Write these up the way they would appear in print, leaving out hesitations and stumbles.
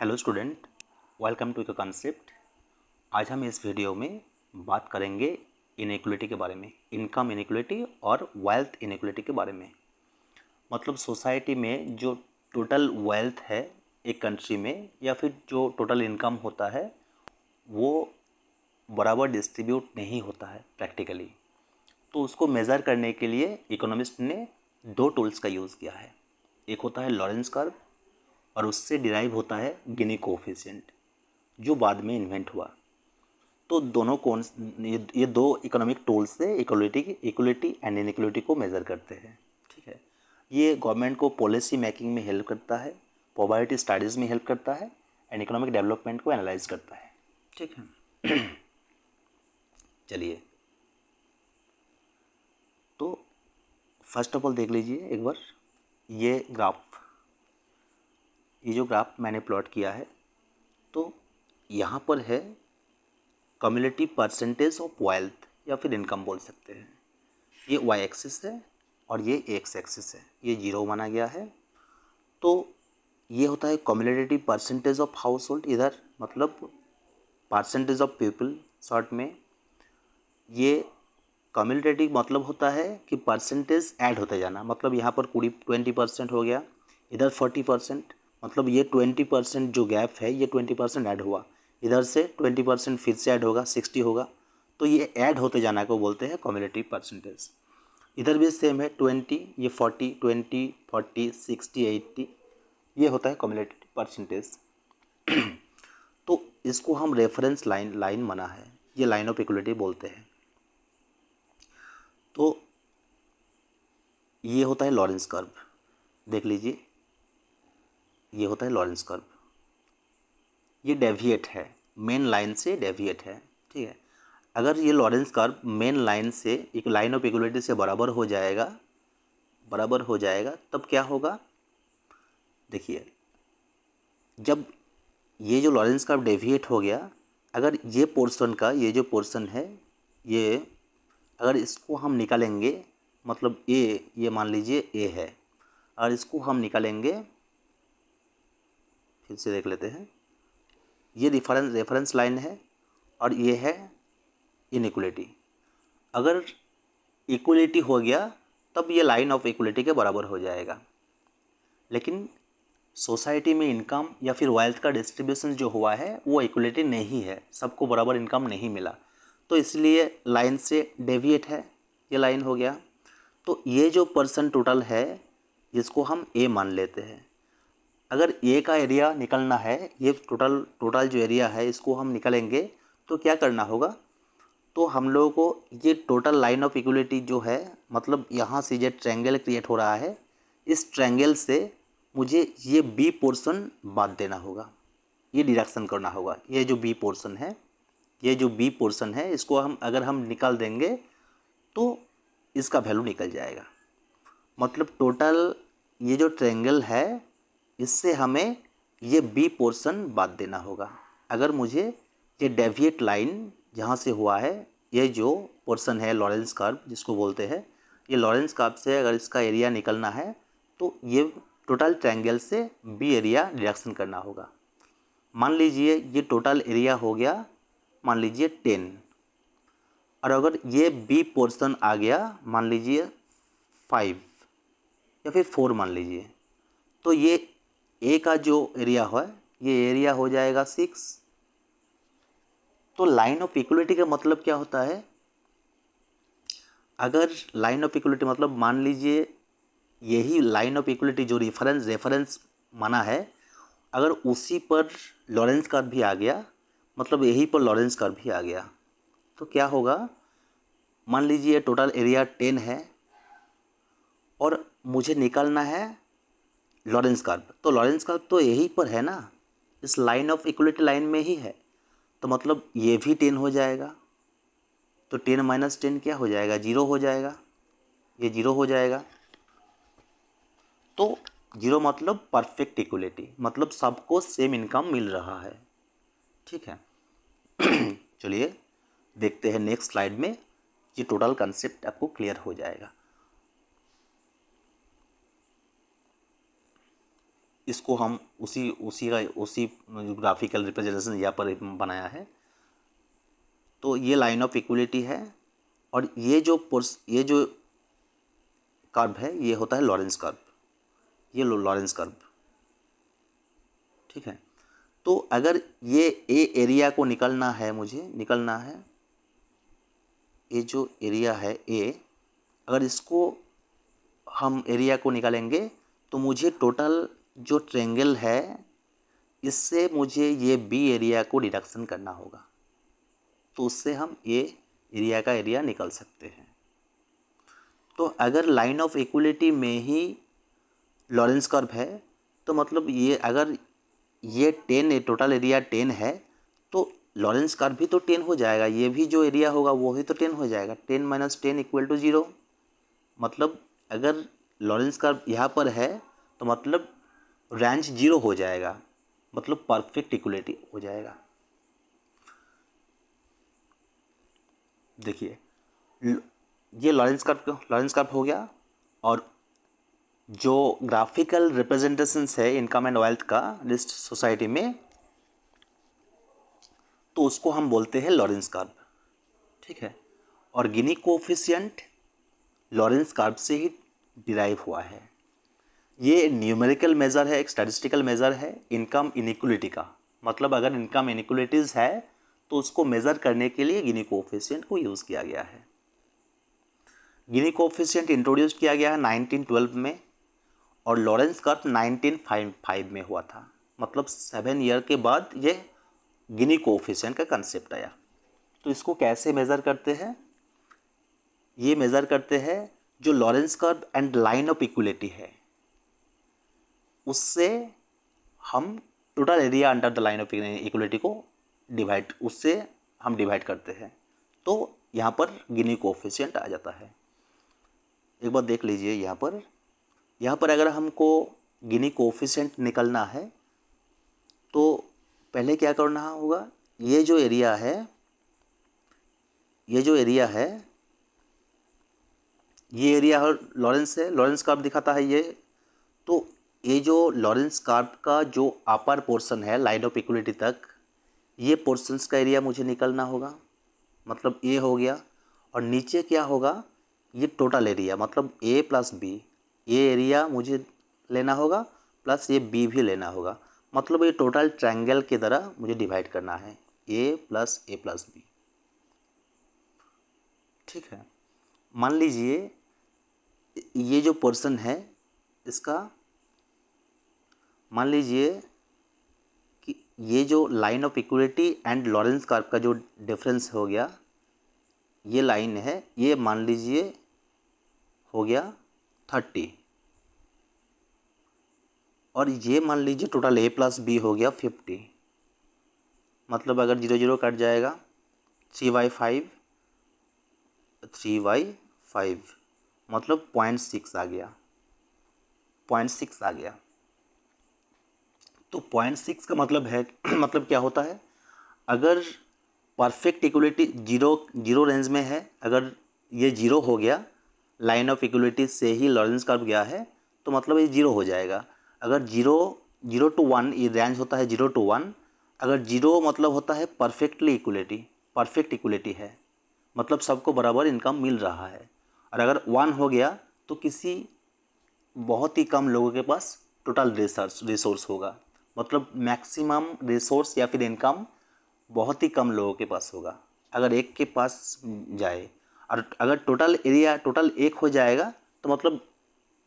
Hello student, welcome to the concept. आज हम इस वीडियो में बात करेंगे इनइक्वलिटी के बारे में, इनकम इनइक्वलिटी और वेल्थ इनइक्वलिटी के बारे में। मतलब सोसाइटी में जो टोटल वेल्थ है एक कंट्री में, या फिर जो टोटल इनकम होता है वो बराबर डिस्ट्रीब्यूट नहीं होता है प्रैक्टिकली। तो उसको मेज़र करने के लिए इकोनॉमिस्ट ने दो टूल्स का यूज़ किया है। एक होता है लॉरेंस कर्व और उससे डिराइव होता है गिनी कोएफिशिएंट, जो बाद में इन्वेंट हुआ। तो दोनों कौन ये दो इकोनॉमिक टूल्स से इक्वलिटी एंड इनइक्वलिटी को मेज़र करते हैं। ठीक है, ये गवर्नमेंट को पॉलिसी मेकिंग में हेल्प करता है, पॉवर्टी स्टडीज़ में हेल्प करता है एंड इकोनॉमिक डेवलपमेंट को एनालाइज करता है। ठीक है चलिए, तो फर्स्ट ऑफ ऑल देख लीजिए एक बार ये जो ग्राफ मैंने प्लॉट किया है, तो यहाँ पर है कम्युनिटी परसेंटेज ऑफ वेल्थ या फिर इनकम बोल सकते हैं। ये वाई एक्सिस है और ये एक्स एक्सिस है, ये जीरो माना गया है। तो ये होता है community percentage of house hold, इधर मतलब परसेंटेज ऑफ पीपल शॉर्ट में। ये कम्युनिटी मतलब होता है कि परसेंटेज ऐड होते जाना, मतलब यहाँ पर 20% हो गया, इधर 40%, मतलब ये 20% जो गैप है ये 20% ऐड हुआ, इधर से 20% फिर से ऐड होगा, 60 होगा। तो ये ऐड होते जाना को बोलते हैं कम्युनिटी परसेंटेज। इधर भी सेम है 20, ये 40, 20, 40, 60, 80, ये होता है कम्युनिटी परसेंटेज। तो इसको हम रेफरेंस लाइन माना है, ये लाइन ऑफ इक्वलिटी बोलते हैं। तो ये होता है लॉरेंस कर्व, देख लीजिए ये होता है लॉरेंस कर्व। ये डेविएट है, मेन लाइन से डेविएट है। ठीक है, अगर ये लॉरेंस कर्व मेन लाइन से एक लाइन ऑफ इक्वलिटी से बराबर हो जाएगा तब क्या होगा, देखिए जब ये जो लॉरेंस कर्व डेविएट हो गया, अगर ये पोर्शन का ये जो पोर्शन है ये अगर इसको हम निकालेंगे, मतलब ये मान लीजिए ए है, और इसको हम निकालेंगे, फिर से देख लेते हैं, ये रेफरेंस लाइन है और ये है इनइक्वलिटी। अगर इक्वलिटी हो गया तब ये लाइन ऑफ इक्वलिटी के बराबर हो जाएगा। लेकिन सोसाइटी में इनकम या फिर वेल्थ का डिस्ट्रीब्यूशन जो हुआ है वो इक्वलिटी नहीं है, सबको बराबर इनकम नहीं मिला, तो इसलिए लाइन से डेविएट है, ये लाइन हो गया। तो ये जो पर्सन टोटल है जिसको हम ए मान लेते हैं, अगर ए का एरिया निकलना है, ये टोटल जो एरिया है इसको हम निकालेंगे, तो क्या करना होगा, तो हम लोगों को ये टोटल लाइन ऑफ इक्वलिटी जो है, मतलब यहाँ से ये ट्रायंगल क्रिएट हो रहा है, इस ट्रायंगल से मुझे ये बी पोर्शन बात देना होगा, ये डिडक्शन करना होगा। ये जो बी पोर्शन है, इसको अगर हम निकाल देंगे तो इसका वैल्यू निकल जाएगा। मतलब टोटल ये जो ट्रायंगल है इससे हमें ये बी पोर्शन बात देना होगा। अगर मुझे ये डेविएट लाइन जहाँ से हुआ है, ये जो पोर्शन है लॉरेंस कर्व जिसको बोलते हैं, ये लॉरेंस कर्व से अगर इसका एरिया निकलना है तो ये टोटल ट्रायंगल से बी एरिया डिडक्शन करना होगा। मान लीजिए ये टोटल एरिया हो गया, मान लीजिए 10, और अगर ये बी पोर्शन आ गया मान लीजिए 5 या फिर 4 मान लीजिए, तो ये ए का जो एरिया है ये एरिया हो जाएगा 6। तो लाइन ऑफ इक्वलिटी का मतलब क्या होता है, अगर लाइन ऑफ इक्वलिटी मतलब मान लीजिए यही लाइन ऑफ इक्वलिटी जो रेफरेंस माना है, अगर उसी पर लॉरेंस कर्व भी आ गया, मतलब यही पर लॉरेंस कर्व भी आ गया, तो क्या होगा, मान लीजिए टोटल एरिया 10 है और मुझे निकालना है लॉरेंस कर्व, तो लॉरेंस कर्व तो यही पर है ना, इस लाइन ऑफ इक्वलिटी लाइन में ही है, तो मतलब ये भी 10 हो जाएगा। तो 10 माइनस 10 क्या हो जाएगा, 0 हो जाएगा, ये 0 हो जाएगा। तो 0 मतलब परफेक्ट इक्वलिटी, मतलब सबको सेम इनकम मिल रहा है। ठीक है चलिए देखते हैं नेक्स्ट स्लाइड में, ये टोटल कंसेप्ट आपको क्लियर हो जाएगा। इसको हम उसी ग्राफिकल रिप्रेजेंटेशन यहाँ पर बनाया है। तो ये लाइन ऑफ इक्वलिटी है और ये जो कर्व है ये होता है लॉरेंस कर्व, ये लॉरेंस कर्व, ठीक है। तो अगर ये ए एरिया को निकलना है, मुझे निकलना है, ये जो एरिया है ए, अगर इसको हम एरिया को निकालेंगे तो मुझे टोटल जो ट्रायंगल है इससे मुझे ये बी एरिया को डिडक्शन करना होगा, तो उससे हम ए एरिया का एरिया निकाल सकते हैं। तो अगर लाइन ऑफ इक्वलिटी में ही लॉरेंस कर्व है तो मतलब ये अगर ये 10 टोटल एरिया 10 है तो लॉरेंस कर्व भी तो 10 हो जाएगा, ये भी जो एरिया होगा वो भी तो 10 हो जाएगा। 10 माइनस 10 इक्वल टू 0। मतलब अगर लॉरेंस कर्व यहाँ पर है तो मतलब रेंज 0 हो जाएगा, मतलब परफेक्ट इक्वलिटी हो जाएगा। देखिए ये लॉरेंस कर्व हो गया। और जो ग्राफिकल रिप्रेजेंटेशंस है इनकम एंड वेल्थ का लिस्ट सोसाइटी में, तो उसको हम बोलते हैं लॉरेंस कर्व, ठीक है। और गिनी कोएफिशिएंट लॉरेंस कर्व से ही डिराइव हुआ है। ये न्यूमेरिकल मेज़र है, एक स्टैटिस्टिकल मेज़र है इनकम इनइक्वलिटी का। मतलब अगर इनकम इनइक्वलिटीज़ है तो उसको मेज़र करने के लिए गिनी कोएफिशिएंट को यूज़ किया गया है। गिनी कोएफिशिएंट इंट्रोड्यूस किया गया है 1912 में और लॉरेंस कर्व 1955 में हुआ था। मतलब 7 ईयर के बाद ये गिनी कोएफिशिएंट का कंसेप्ट आया। तो इसको कैसे मेज़र करते हैं? ये मेज़र करते हैं जो Lawrence curve and line of equality है उससे हम total area under the line of equality को डिवाइड करते हैं। तो यहाँ पर गिनी कोएफिशिएंट आ जाता है। एक बार देख लीजिए यहाँ पर अगर हमको गिनी कोएफिशिएंट निकलना है तो पहले क्या करना होगा, ये जो एरिया है ये एरिया लॉरेंस है, लॉरेंस कर्व दिखाता है ये। तो ये जो लॉरेंस कर्व का जो अपर पोर्शन है लाइन ऑफ इक्वलिटी तक, ये पोर्शंस का एरिया मुझे निकलना होगा, मतलब ए हो गया। और नीचे क्या होगा, ये टोटल एरिया, मतलब ए प्लस बी, ये एरिया मुझे लेना होगा प्लस ये बी भी लेना होगा। मतलब ये टोटल ट्रायंगल की तरह मुझे डिवाइड करना है, ए प्लस बी, ठीक है। मान लीजिए ये जो पोर्शन है इसका, मान लीजिए कि ये जो line of equality and Lawrence curve का जो डिफरेंस हो गया, ये लाइन है, ये मान लीजिए हो गया 30 और ये मान लीजिए टोटल ए प्लस बी हो गया 50। मतलब अगर 0 0 कट जाएगा 3/5 मतलब 0.6 आ गया, 0.6 आ गया। तो 0.6 का मतलब है मतलब क्या होता है, अगर परफेक्ट इक्वलिटी जीरो रेंज में है, अगर ये 0 हो गया, लाइन ऑफ इक्वलिटी से ही लॉरेंस कर्व गया है तो मतलब ये 0 हो जाएगा। अगर 0 to 1 ये रेंज होता है 0 to 1। अगर 0 मतलब होता है परफेक्ट इक्वलिटी है, मतलब सबको बराबर इनकम मिल रहा है। और अगर 1 हो गया तो किसी बहुत ही कम लोगों के पास टोटल रिसोर्स होगा, मतलब मैक्सिमम रिसोर्स या फिर इनकम बहुत ही कम लोगों के पास होगा अगर एक के पास जाए। और अगर टोटल एक हो जाएगा तो मतलब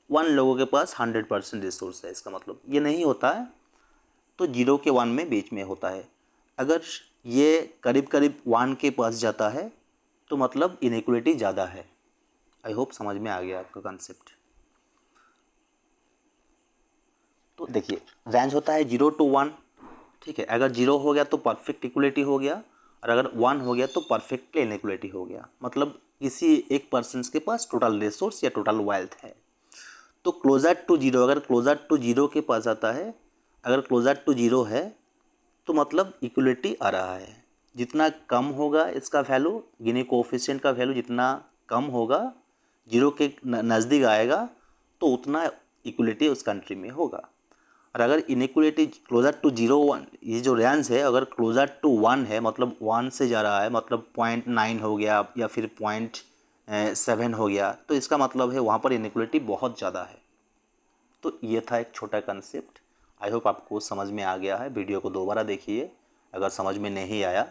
1 लोगों के पास 100% रिसोर्स है, इसका मतलब ये नहीं होता है। तो 0 के 1 में बीच में होता है। अगर ये करीब 1 के पास जाता है तो मतलब इनइक्वलिटी ज़्यादा है। आई होप समझ में आ गया आपका कंसेप्ट। तो देखिए रेंज होता है 0 to 1, ठीक है। अगर 0 हो गया तो परफेक्ट इक्वलिटी हो गया और अगर 1 हो गया तो परफेक्टली इनइक्वलिटी हो गया, मतलब किसी एक पर्सन के पास टोटल रिसोर्स या टोटल वेल्थ है। तो क्लोजर टू 0, अगर क्लोजर टू 0 के पास आता है, अगर क्लोजर टू 0 है तो मतलब इक्वलिटी आ रहा है। जितना कम होगा इसका वैल्यू, गिनी कोएफिशिएंट का वैल्यू जितना कम होगा, 0 के नज़दीक आएगा, तो उतना इक्वलिटी उस कंट्री में होगा। और अगर इनइक्वलिटी क्लोजर टू 0 1, ये जो रेंज है अगर क्लोजर टू 1 है मतलब 1 से जा रहा है, मतलब 0.9 हो गया या फिर 0.7 हो गया, तो इसका मतलब है वहाँ पर इनइक्वलिटी बहुत ज़्यादा है। तो ये था एक छोटा कंसेप्ट। आई होप आपको समझ में आ गया है। वीडियो को दोबारा देखिए अगर समझ में नहीं आया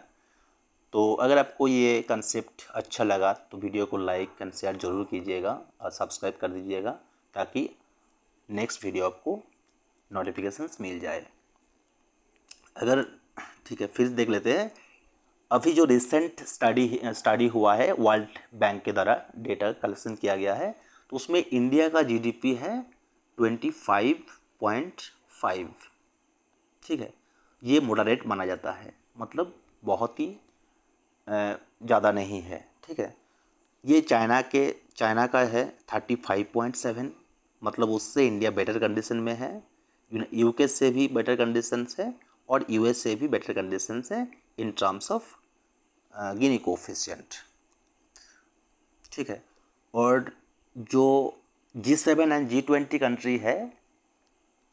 तो। अगर आपको ये कंसेप्ट अच्छा लगा तो वीडियो को लाइक एंड शेयर ज़रूर कीजिएगा और सब्सक्राइब कर दीजिएगा ताकि नेक्स्ट वीडियो आपको नोटिफिकेशंस मिल जाए। अगर ठीक है, फिर देख लेते हैं। अभी जो रिसेंट स्टडी हुआ है वर्ल्ड बैंक के द्वारा डेटा कलेक्शन किया गया है, तो उसमें इंडिया का जीडीपी है 25.5। ठीक है, ये मॉडरेट माना जाता है, मतलब बहुत ही ज़्यादा नहीं है। ठीक है, ये चाइना का है 35.7, मतलब उससे इंडिया बेटर कंडीशन में है। यूके से भी बेटर कंडीशंस है और यूएस से भी बेटर कंडीशंस है in terms of Guinea coefficient. ठीक है, और जो G7 एंड G20 कंट्री है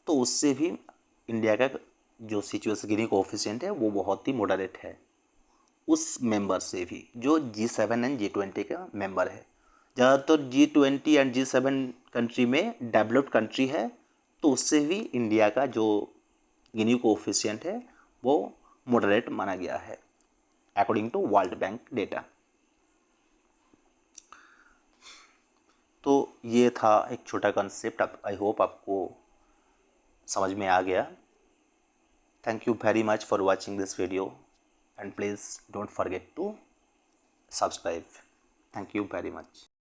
तो उससे भी इंडिया का जो सिचुएशन गिनी कोफिशिएंट है वो बहुत ही मॉडरेट है उस मेंबर से भी, जो G7 एंड G20 का मेंबर है। ज़्यादातर G20 एंड G7 कंट्री में डेवलप्ड कंट्री है, तो उससे भी इंडिया का जो गिनी कोफिशिएंट है वो मॉडरेट माना गया है according to World Bank data. तो ये था एक छोटा कंसेप्ट। आई होप आपको समझ में आ गया। Thank you very much for watching this video and please don't forget to subscribe. Thank you very much.